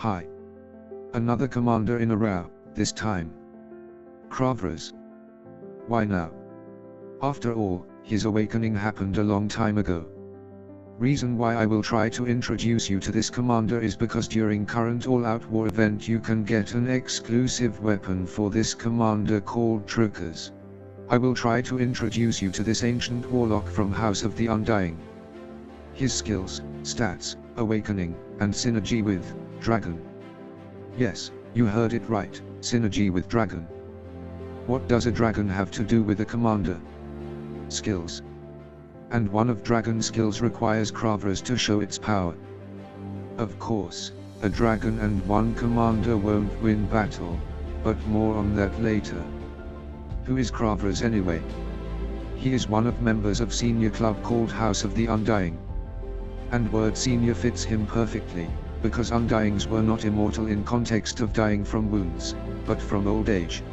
Hi. Another commander in a row, this time. Kravras. Why now? After all, his awakening happened a long time ago. Reason why I will try to introduce you to this commander is because during current all-out war event you can get an exclusive weapon for this commander called Truckers. I will try to introduce you to this ancient warlock from House of the Undying. His skills, stats, awakening, and synergy with Dragon. Yes, you heard it right, synergy with Dragon. What does a dragon have to do with a commander? Skills. And one of Dragon's skills requires Kravras to show its power. Of course, a dragon and one commander won't win battle, but more on that later. Who is Kravras anyway? He is one of members of senior club called House of the Undying. And word senior fits him perfectly, because Undyings were not immortal in context of dying from wounds, but from old age.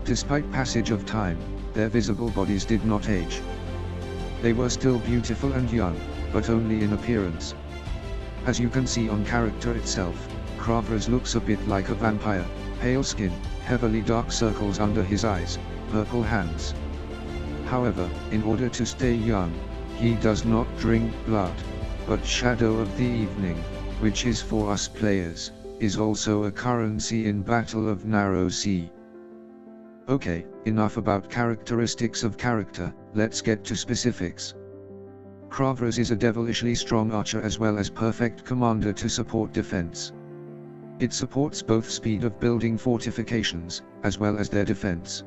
Despite passage of time, their visible bodies did not age. They were still beautiful and young, but only in appearance. As you can see on character itself, Kravras looks a bit like a vampire, pale skin, heavily dark circles under his eyes, purple hands. However, in order to stay young, he does not drink blood, but Shadow of the Evening, which is for us players, is also a currency in Battle of Narrow Sea. Okay, enough about characteristics of character, let's get to specifics. Kravras is a devilishly strong archer as well as perfect commander to support defense. It supports both speed of building fortifications, as well as their defense.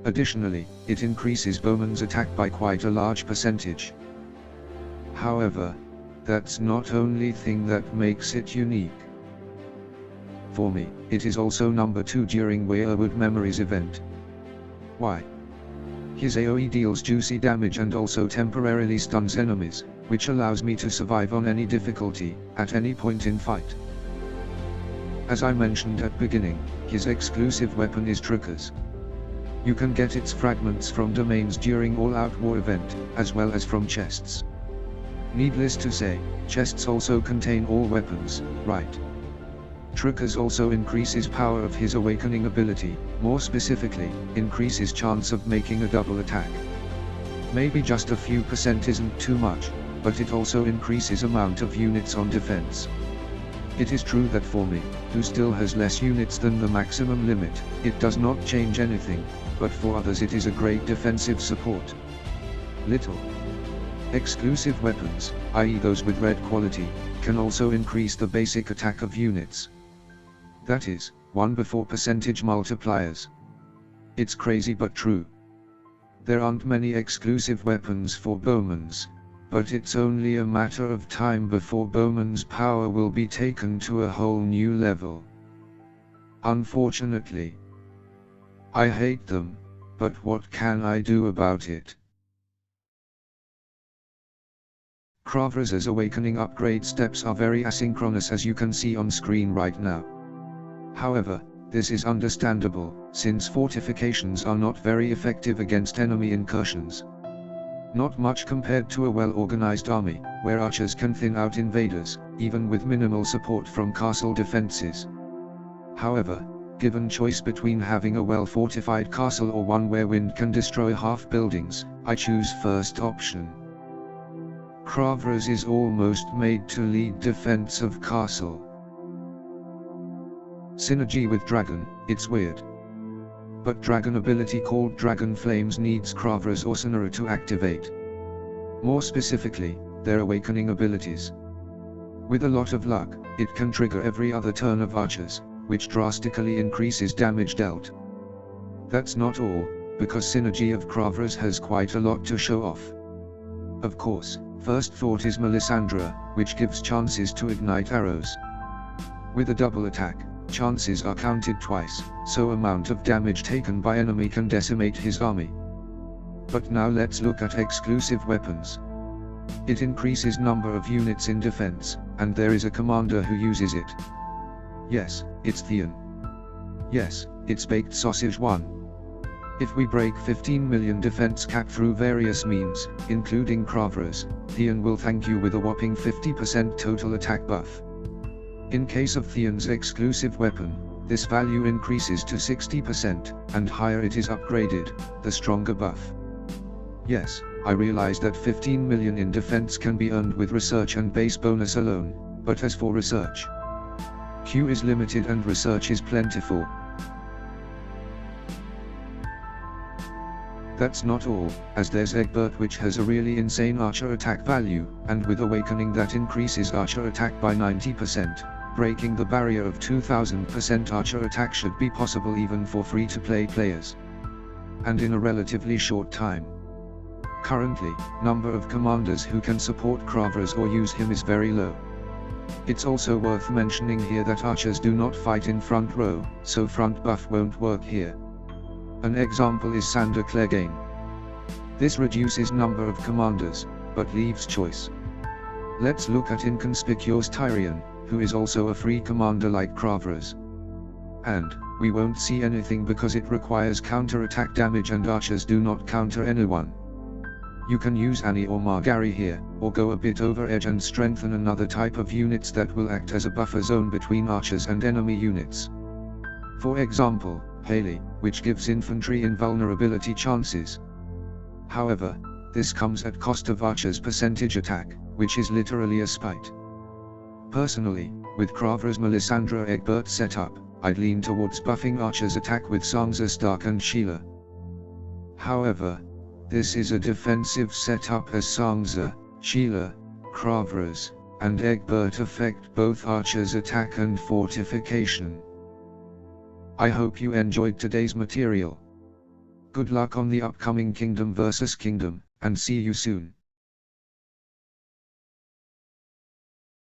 Additionally, it increases bowman's attack by quite a large percentage. However, that's not only thing that makes it unique. For me, it is also number 2 during Weirwood Memories event. Why? His AoE deals juicy damage and also temporarily stuns enemies, which allows me to survive on any difficulty, at any point in fight. As I mentioned at beginning, his exclusive weapon is Truckers. You can get its fragments from domains during all-out war event, as well as from chests. Needless to say, chests also contain all weapons, right? Truckers also increases power of his awakening ability, more specifically, increases chance of making a double attack. Maybe just a few percent isn't too much, but it also increases amount of units on defense. It is true that for me, who still has less units than the maximum limit, it does not change anything, but for others it is a great defensive support. Little. Exclusive weapons, i.e. those with red quality, can also increase the basic attack of units. That is, 1 before percentage multipliers. It's crazy but true. There aren't many exclusive weapons for bowmans, but it's only a matter of time before bowman's power will be taken to a whole new level. Unfortunately. I hate them, but what can I do about it? Kravras' awakening upgrade steps are very asynchronous as you can see on screen right now. However, this is understandable, since fortifications are not very effective against enemy incursions. Not much compared to a well-organized army, where archers can thin out invaders, even with minimal support from castle defenses. However, given choice between having a well-fortified castle or one where wind can destroy half buildings, I choose first option. Kravras is almost made to lead defense of castle. Synergy with Dragon, it's weird. But Dragon ability called Dragon Flames needs Kravras or Sonara to activate. More specifically, their awakening abilities. With a lot of luck, it can trigger every other turn of archers, which drastically increases damage dealt. That's not all, because Synergy of Kravras has quite a lot to show off. Of course, first thought is Melisandre, which gives chances to ignite arrows. With a double attack, chances are counted twice, so amount of damage taken by enemy can decimate his army. But now let's look at exclusive weapons. It increases number of units in defense, and there is a commander who uses it. Yes, it's Theon. Yes, it's Baked Sausage 1. If we break 15 million defense cap through various means, including Kravras, Theon will thank you with a whopping 50% total attack buff. In case of Theon's exclusive weapon, this value increases to 60%, and higher it is upgraded, the stronger buff. Yes, I realize that 15 million in defense can be earned with research and base bonus alone, but as for research, Q is limited and research is plentiful. That's not all, as there's Egbert, which has a really insane archer attack value, and with awakening that increases archer attack by 90%, breaking the barrier of 2000% archer attack should be possible even for free-to-play players. And in a relatively short time. Currently, number of commanders who can support Kravras or use him is very low. It's also worth mentioning here that archers do not fight in front row, so front buff won't work here. An example is Sander Clegane. This reduces number of commanders, but leaves choice. Let's look at inconspicuous Tyrion, who is also a free commander like Kravras. And we won't see anything because it requires counter-attack damage and archers do not counter anyone. You can use Annie or Margari here, or go a bit over edge and strengthen another type of units that will act as a buffer zone between archers and enemy units. For example, Haley, which gives infantry invulnerability chances. However, this comes at cost of archers' percentage attack, which is literally a spite. Personally, with Kravras Melisandre Egbert setup, I'd lean towards buffing archers' attack with Sansa Stark and Sheila. However, this is a defensive setup as Sansa, Sheila, Kravras, and Egbert affect both archers' attack and fortification. I hope you enjoyed today's material. Good luck on the upcoming Kingdom vs Kingdom, and see you soon.